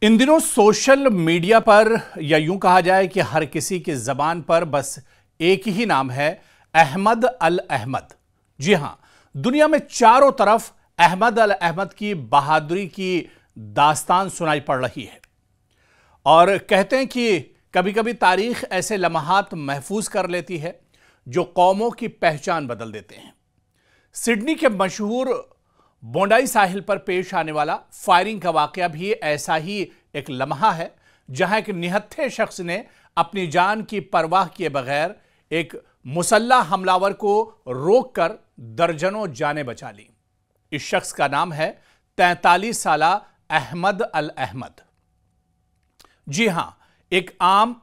इन दिनों social media पर या यूं कहा जाए कि हर किसी की जबान पर बस एक ही नाम है, अहमद अल अहमद। जी हां, दुनिया में चारों तरफ अहमद अल अहमद की बहादुरी की दास्तान सुनाई पड़ रही है और कहते हैं कि कभी कभी तारीख ऐसे लम्हात महफूज कर लेती है जो कौमों की पहचान बदल देते हैं। सिडनी के मशहूर बोंडाई साहिल पर पेश आने वाला फायरिंग का वाकया भी ऐसा ही एक लम्हा है, जहां एक निहत्थे शख्स ने अपनी जान की परवाह किए बगैर एक मुसल्लह हमलावर को रोककर दर्जनों जानें बचा ली। इस शख्स का नाम है 43 साला अहमद अल अहमद। जी हां, एक आम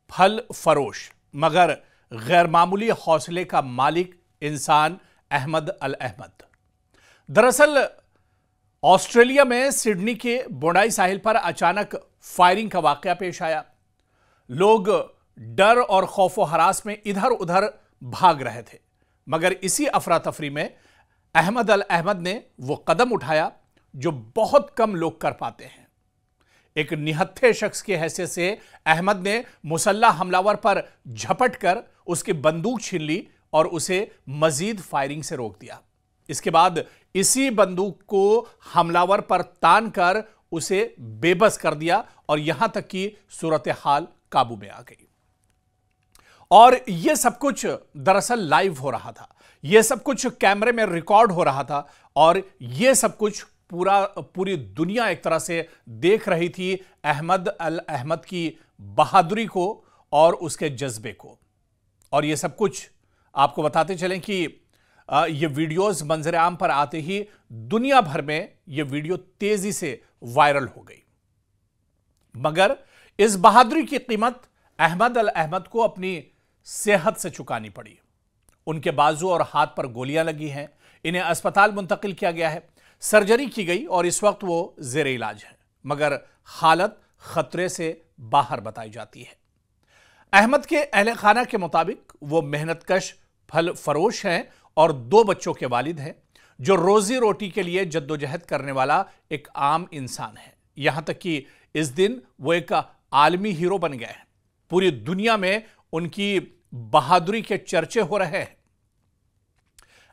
फल फरोश मगर गैर मामूली हौसले का मालिक इंसान अहमद अल अहमद। दरअसल ऑस्ट्रेलिया में सिडनी के बोंडाई साहिल पर अचानक फायरिंग का वाकया पेश आया। लोग डर और खौफो हरास में इधर उधर भाग रहे थे, मगर इसी अफरा तफरी में अहमद अल अहमद ने वो कदम उठाया जो बहुत कम लोग कर पाते हैं। एक निहत्थे शख्स की हैसियत से अहमद ने मुसल्लह हमलावर पर झपट कर उसकी बंदूक छीन ली और उसे मजीद फायरिंग से रोक दिया। इसके बाद इसी बंदूक को हमलावर पर तान कर उसे बेबस कर दिया और यहां तक कि सूरत हाल काबू में आ गई। और यह सब कुछ दरअसल लाइव हो रहा था, यह सब कुछ कैमरे में रिकॉर्ड हो रहा था और यह सब कुछ पूरी दुनिया एक तरह से देख रही थी अहमद अल अहमद की बहादुरी को और उसके जज्बे को। और यह सब कुछ आपको बताते चलें कि ये वीडियोस मंजर आम पर आते ही दुनिया भर में ये वीडियो तेजी से वायरल हो गई। मगर इस बहादुरी की कीमत अहमद अल अहमद को अपनी सेहत से चुकानी पड़ी। उनके बाजू और हाथ पर गोलियां लगी हैं, इन्हें अस्पताल मुंतकिल किया गया है, सर्जरी की गई और इस वक्त वो जेर इलाज है, मगर हालत खतरे से बाहर बताई जाती है। अहमद के अहले खाना के मुताबिक वो मेहनतकश फल फरोश हैं और 2 बच्चों के वालिद हैं, जो रोजी रोटी के लिए जद्दोजहद करने वाला एक आम इंसान है। यहां तक कि इस दिन वो एक आलमी हीरो बन गए हैं। पूरी दुनिया में उनकी बहादुरी के चर्चे हो रहे हैं।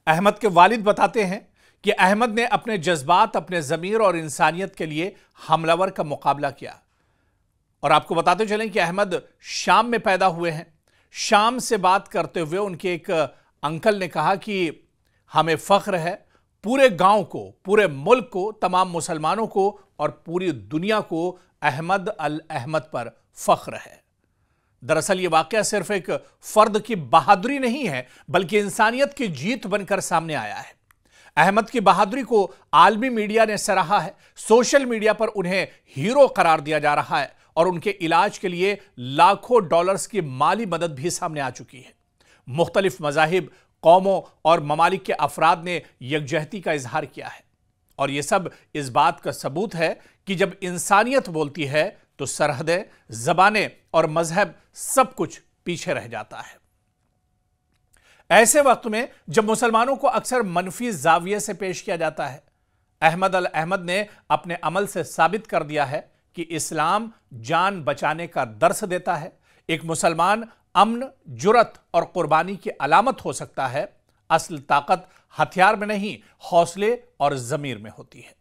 अहमद के वालिद बताते हैं कि अहमद ने अपने जज्बात, अपने ज़मीर और इंसानियत के लिए हमलावर का मुकाबला किया। और आपको बताते चलें कि अहमद शाम में पैदा हुए हैं। शाम से बात करते हुए उनके एक अंकल ने कहा कि हमें फख्र है, पूरे गांव को, पूरे मुल्क को, तमाम मुसलमानों को और पूरी दुनिया को अहमद अल अहमद पर फख्र है। दरअसल यह वाकया सिर्फ एक फर्द की बहादुरी नहीं है, बल्कि इंसानियत की जीत बनकर सामने आया है। अहमद की बहादुरी को आलमी मीडिया ने सराहा है। सोशल मीडिया पर उन्हें हीरो करार दिया जा रहा है और उनके इलाज के लिए लाखों डॉलर्स की माली मदद भी सामने आ चुकी है। मुख्तलिफ मज़ाहिब, कौमों और ममालिक के अफराद ने यकजहती का इजहार किया है और यह सब इस बात का सबूत है कि जब इंसानियत बोलती है तो सरहदें, ज़बानें और मजहब सब कुछ पीछे रह जाता है। ऐसे वक्त में जब मुसलमानों को अक्सर मनफी जाविये से पेश किया जाता है, अहमद अल अहमद ने अपने अमल से साबित कर दिया है कि इस्लाम जान बचाने का दर्स देता है। एक मुसलमान अमन, जुरत और कुर्बानी की अलामत हो सकता है। असल ताकत हथियार में नहीं, हौसले और जमीर में होती है।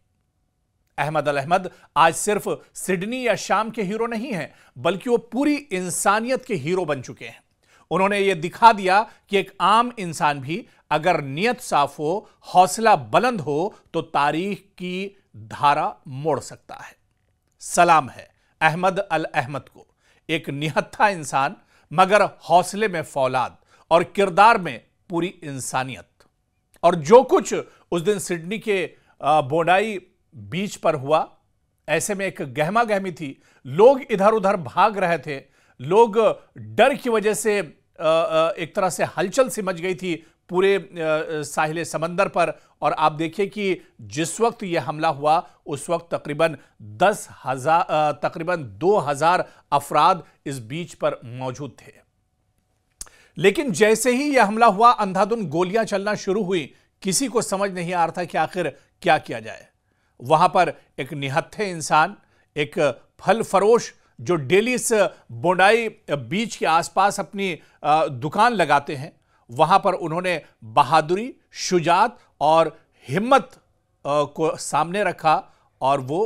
अहमद अल अहमद आज सिर्फ सिडनी या शाम के हीरो नहीं हैं, बल्कि वो पूरी इंसानियत के हीरो बन चुके हैं। उन्होंने ये दिखा दिया कि एक आम इंसान भी अगर नियत साफ हो, हौसला बुलंद हो तो तारीख की धारा मोड़ सकता है। सलाम है अहमद अल अहमद को, एक निहत्था इंसान मगर हौसले में फौलाद और किरदार में पूरी इंसानियत। और जो कुछ उस दिन सिडनी के बोंडाई बीच पर हुआ, ऐसे में एक गहमा गहमी थी। लोग इधर उधर भाग रहे थे, लोग डर की वजह से एक तरह से हलचल सी मच गई थी पूरे साहिल समंदर पर। और आप देखिए कि जिस वक्त यह हमला हुआ उस वक्त तकरीबन 2000 अफराद इस बीच पर मौजूद थे। लेकिन जैसे ही यह हमला हुआ, अंधाधुंध गोलियां चलना शुरू हुई। किसी को समझ नहीं आ रहा था कि आखिर क्या किया जाए। वहां पर एक निहत्थे इंसान, एक फल फरोश जो डेली इस बोंडाई बीच के आसपास अपनी दुकान लगाते हैं, वहां पर उन्होंने बहादुरी, शुजात और हिम्मत को सामने रखा और वो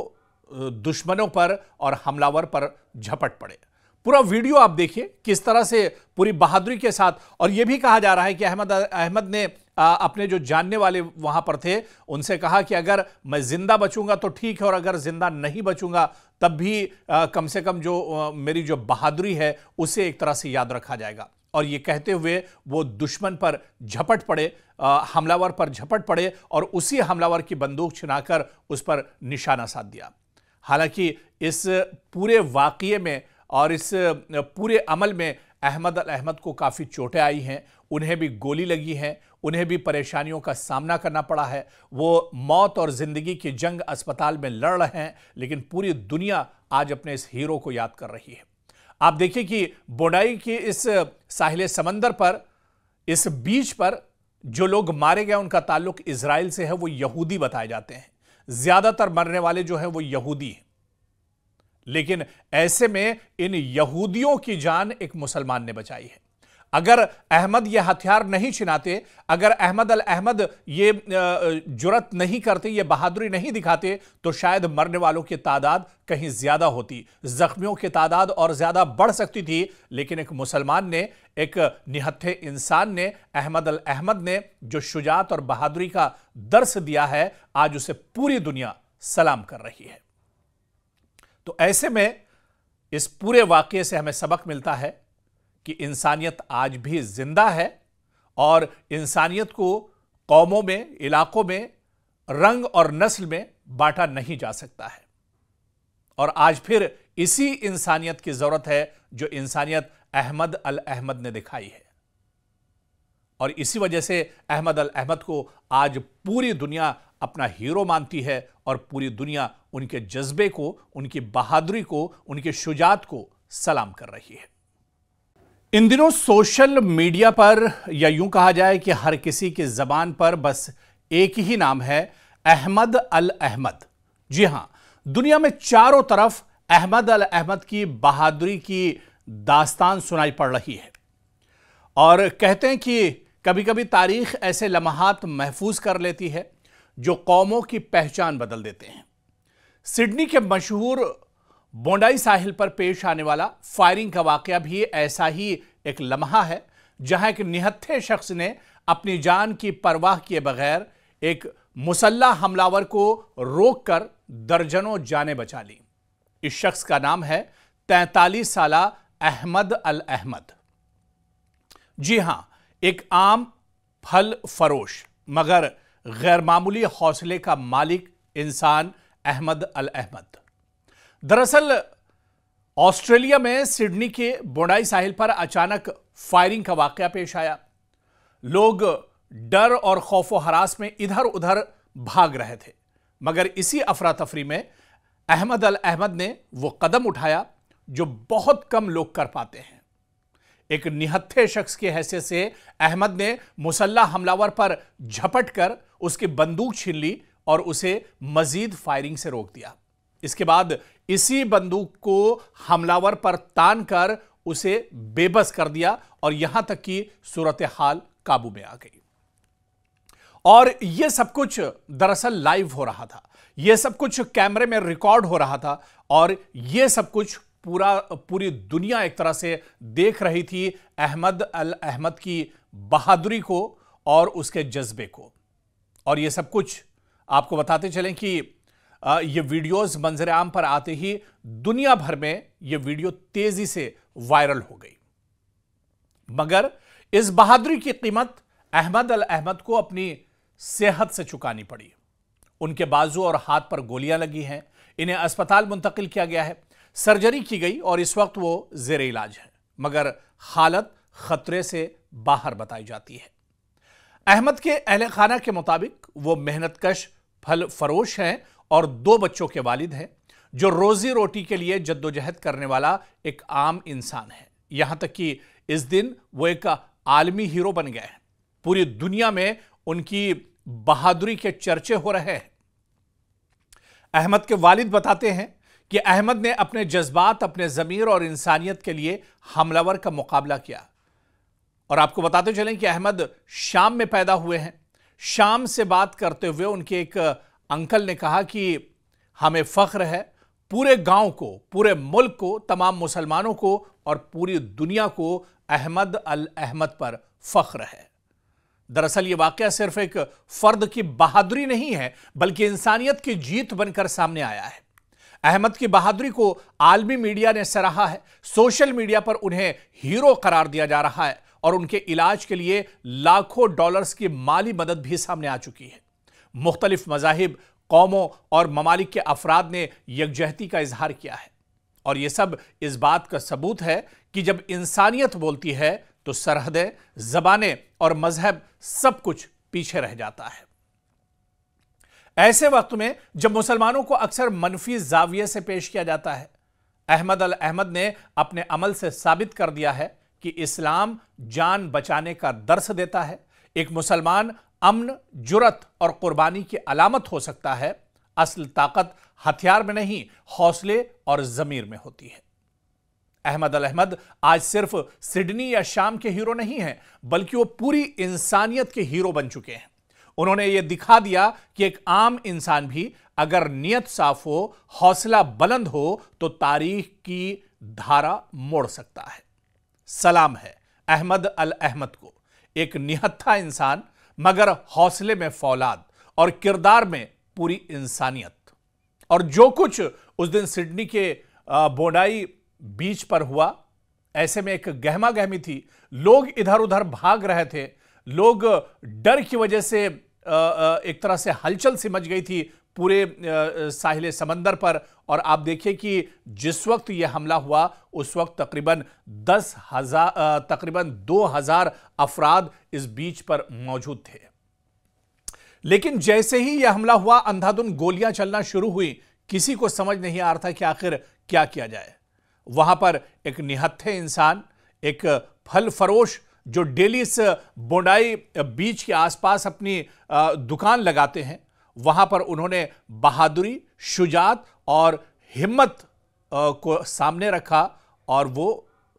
दुश्मनों पर और हमलावर पर झपट पड़े। पूरा वीडियो आप देखिए किस तरह से पूरी बहादुरी के साथ। और यह भी कहा जा रहा है कि अहमद ने अपने जो जानने वाले वहां पर थे उनसे कहा कि अगर मैं जिंदा बचूंगा तो ठीक है, और अगर जिंदा नहीं बचूंगा तब भी कम से कम जो मेरी जो बहादुरी है उसे एक तरह से याद रखा जाएगा। और ये कहते हुए वो दुश्मन पर झपट पड़े, हमलावर पर झपट पड़े और उसी हमलावर की बंदूक छिनाकर उस पर निशाना साध दिया। हालांकि इस पूरे वाकये में और इस पूरे अमल में अहमद अल अहमद को काफ़ी चोटें आई हैं, उन्हें भी गोली लगी है, उन्हें भी परेशानियों का सामना करना पड़ा है। वो मौत और ज़िंदगी की जंग अस्पताल में लड़ रहे हैं, लेकिन पूरी दुनिया आज अपने इस हीरो को याद कर रही है। आप देखिए कि बोंडाई के इस साहिल समंदर पर, इस बीच पर जो लोग मारे गए उनका ताल्लुक इजराइल से है, वो यहूदी बताए जाते हैं। ज़्यादातर मरने वाले जो हैं वो यहूदी हैं, लेकिन ऐसे में इन यहूदियों की जान एक मुसलमान ने बचाई है। अगर अहमद ये हथियार नहीं छिनाते, अगर अहमद अल अहमद ये जुरत नहीं करते, ये बहादुरी नहीं दिखाते, तो शायद मरने वालों की तादाद कहीं ज्यादा होती, जख्मियों की तादाद और ज्यादा बढ़ सकती थी। लेकिन एक मुसलमान ने, एक निहत्थे इंसान ने, अहमद अल अहमद ने जो शुजात और बहादुरी का दर्स दिया है, आज उसे पूरी दुनिया सलाम कर रही है। तो ऐसे में इस पूरे वाकये से हमें सबक मिलता है कि इंसानियत आज भी जिंदा है और इंसानियत को कौमों में, इलाकों में, रंग और नस्ल में बांटा नहीं जा सकता है। और आज फिर इसी इंसानियत की जरूरत है जो इंसानियत अहमद अल अहमद ने दिखाई है। और इसी वजह से अहमद अल अहमद को आज पूरी दुनिया अपना हीरो मानती है और पूरी दुनिया उनके जज्बे को, उनकी बहादुरी को, उनकी शुजात को सलाम कर रही है। इन दिनों सोशल मीडिया पर, या यूं कहा जाए कि हर किसी की जबान पर बस एक ही नाम है, अहमद अल अहमद। जी हां, दुनिया में चारों तरफ अहमद अल अहमद की बहादुरी की दास्तान सुनाई पड़ रही है। और कहते हैं कि कभी कभी तारीख ऐसे लम्हात महफूज कर लेती है जो कौमों की पहचान बदल देते हैं। सिडनी के मशहूर बोंडाई साहिल पर पेश आने वाला फायरिंग का वाकया भी ऐसा ही एक लम्हा है, जहां एक निहत्थे शख्स ने अपनी जान की परवाह किए बगैर एक मुसल्ला हमलावर को रोककर दर्जनों जानें बचा ली। इस शख्स का नाम है 43 साला अहमद अल अहमद। जी हां, एक आम फल फरोश मगर गैर मामूली हौसले का मालिक इंसान अहमद अल अहमद। दरअसल ऑस्ट्रेलिया में सिडनी के बोंडाई साहिल पर अचानक फायरिंग का वाकया पेश आया। लोग डर और खौफो हरास में इधर उधर भाग रहे थे, मगर इसी अफरा तफरी में अहमद अल अहमद ने वो कदम उठाया जो बहुत कम लोग कर पाते हैं। एक निहत्थे शख्स की हैसियत से अहमद ने मुसल्ला हमलावर पर झपट कर उसकी बंदूक छीन ली और उसे मजीद फायरिंग से रोक दिया। इसके बाद इसी बंदूक को हमलावर पर तान कर उसे बेबस कर दिया और यहां तक कि सूरत हाल काबू में आ गई। और यह सब कुछ दरअसल लाइव हो रहा था, यह सब कुछ कैमरे में रिकॉर्ड हो रहा था और यह सब कुछ पूरी दुनिया एक तरह से देख रही थी अहमद अल अहमद की बहादुरी को और उसके जज्बे को। और यह सब कुछ आपको बताते चलें कि ये वीडियोस मंजर आम पर आते ही दुनिया भर में ये वीडियो तेजी से वायरल हो गई। मगर इस बहादुरी की कीमत अहमद अल अहमद को अपनी सेहत से चुकानी पड़ी। उनके बाजू और हाथ पर गोलियां लगी हैं, इन्हें अस्पताल मुंतकिल किया गया है, सर्जरी की गई और इस वक्त वो जेर इलाज है, मगर हालत खतरे से बाहर बताई जाती है। अहमद के अहले खाना के मुताबिक वो मेहनतकश फल फरोश हैं और 2 बच्चों के वालिद हैं, जो रोजी रोटी के लिए जद्दोजहद करने वाला एक आम इंसान है। यहां तक कि इस दिन वो एक आलमी हीरो बन गए हैं। पूरी दुनिया में उनकी बहादुरी के चर्चे हो रहे हैं। अहमद के वालिद बताते हैं कि अहमद ने अपने जज्बात, अपने ज़मीर और इंसानियत के लिए हमलावर का मुकाबला किया। और आपको बताते चलें कि अहमद शाम में पैदा हुए हैं। शाम से बात करते हुए उनके एक अंकल ने कहा कि हमें फ़ख्र है, पूरे गांव को, पूरे मुल्क को, तमाम मुसलमानों को और पूरी दुनिया को अहमद अल अहमद पर फ़ख्र है। दरअसल ये वाक़या सिर्फ एक फ़र्द की बहादुरी नहीं है, बल्कि इंसानियत की जीत बनकर सामने आया है। अहमद की बहादुरी को आलमी मीडिया ने सराहा है। सोशल मीडिया पर उन्हें हीरो करार दिया जा रहा है और उनके इलाज के लिए लाखों डॉलर्स की माली मदद भी सामने आ चुकी है। मुख्तलिफ मज़ाहिब, कौमों और ममालिक के अफराद ने यकजहती का इजहार किया है और यह सब इस बात का सबूत है कि जब इंसानियत बोलती है तो सरहदें, ज़बानें और मजहब सब कुछ पीछे रह जाता है। ऐसे वक्त में जब मुसलमानों को अक्सर मनफी जाविये से पेश किया जाता है, अहमद अल अहमद ने अपने अमल से साबित कर दिया है कि इस्लाम जान बचाने का दर्स देता है। एक मुसलमान अमन, जुरत और कुर्बानी की अलामत हो सकता है। असल ताकत हथियार में नहीं, हौसले और जमीर में होती है। अहमद अल अहमद आज सिर्फ सिडनी या शाम के हीरो नहीं हैं, बल्कि वो पूरी इंसानियत के हीरो बन चुके हैं। उन्होंने ये दिखा दिया कि एक आम इंसान भी अगर नियत साफ हो, हौसला बुलंद हो, तो तारीख की धारा मोड़ सकता है। सलाम है अहमद अल अहमद को, एक निहत्था इंसान मगर हौसले में फौलाद और किरदार में पूरी इंसानियत। और जो कुछ उस दिन सिडनी के बोंडाई बीच पर हुआ, ऐसे में एक गहमा गहमी थी। लोग इधर उधर भाग रहे थे, लोग डर की वजह से एक तरह से हलचल सी मच गई थी पूरे साहिल समंदर पर। और आप देखिए कि जिस वक्त यह हमला हुआ उस वक्त तकरीबन 2000 अफराद इस बीच पर मौजूद थे। लेकिन जैसे ही यह हमला हुआ, अंधाधुंध गोलियां चलना शुरू हुई। किसी को समझ नहीं आ रहा था कि आखिर क्या किया जाए। वहां पर एक निहत्थे इंसान, एक फल फरोश जो डेली इस बोंडाई बीच के आसपास अपनी दुकान लगाते हैं, वहां पर उन्होंने बहादुरी, शुजात और हिम्मत को सामने रखा और वो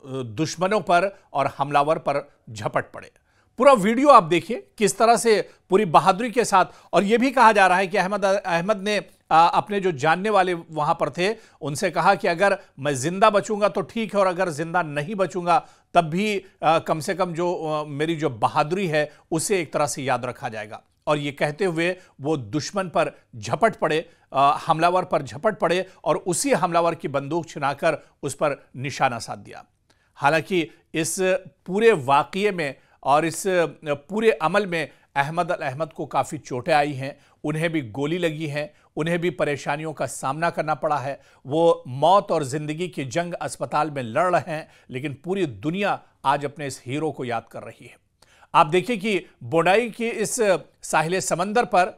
दुश्मनों पर और हमलावर पर झपट पड़े। पूरा वीडियो आप देखिए किस तरह से पूरी बहादुरी के साथ। और यह भी कहा जा रहा है कि अहमद ने अपने जो जानने वाले वहां पर थे उनसे कहा कि अगर मैं जिंदा बचूंगा तो ठीक है, और अगर जिंदा नहीं बचूंगा तब भी कम से कम जो मेरी जो बहादुरी है उसे एक तरह से याद रखा जाएगा। और ये कहते हुए वो दुश्मन पर झपट पड़े, हमलावर पर झपट पड़े और उसी हमलावर की बंदूक छिनाकर उस पर निशाना साध दिया। हालांकि इस पूरे वाकये में और इस पूरे अमल में अहमद अल अहमद को काफ़ी चोटें आई हैं, उन्हें भी गोली लगी है, उन्हें भी परेशानियों का सामना करना पड़ा है। वो मौत और ज़िंदगी की जंग अस्पताल में लड़ रहे हैं, लेकिन पूरी दुनिया आज अपने इस हीरो को याद कर रही है। आप देखिए कि बोंडाई के इस साहिल समंदर पर,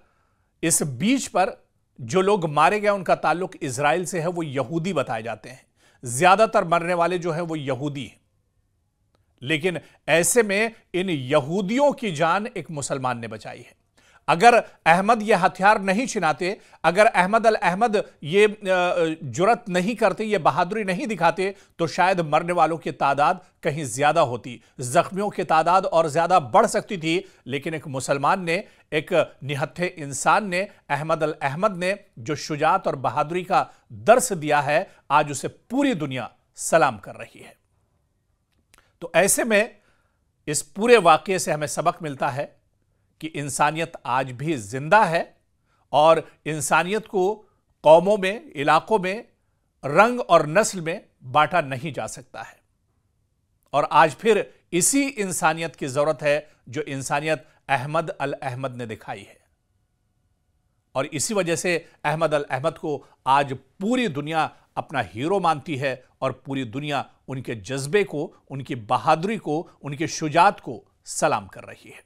इस बीच पर जो लोग मारे गए उनका ताल्लुक इजराइल से है, वो यहूदी बताए जाते हैं। ज़्यादातर मरने वाले जो हैं वो यहूदी हैं। लेकिन ऐसे में इन यहूदियों की जान एक मुसलमान ने बचाई है। अगर अहमद ये हथियार नहीं छिनाते, अगर अहमद अल अहमद ये जुरत नहीं करते, ये बहादुरी नहीं दिखाते, तो शायद मरने वालों की तादाद कहीं ज्यादा होती, जख्मियों की तादाद और ज्यादा बढ़ सकती थी। लेकिन एक मुसलमान ने, एक निहत्थे इंसान ने, अहमद अल अहमद ने जो शुजात और बहादुरी का दर्स दिया है, आज उसे पूरी दुनिया सलाम कर रही है। तो ऐसे में इस पूरे वाकये से हमें सबक मिलता है कि इंसानियत आज भी जिंदा है और इंसानियत को कौमों में, इलाकों में, रंग और नस्ल में बांटा नहीं जा सकता है। और आज फिर इसी इंसानियत की जरूरत है जो इंसानियत अहमद अल अहमद ने दिखाई है। और इसी वजह से अहमद अल अहमद को आज पूरी दुनिया अपना हीरो मानती है और पूरी दुनिया उनके जज्बे को, उनकी बहादुरी को, उनकी शुजात को सलाम कर रही है।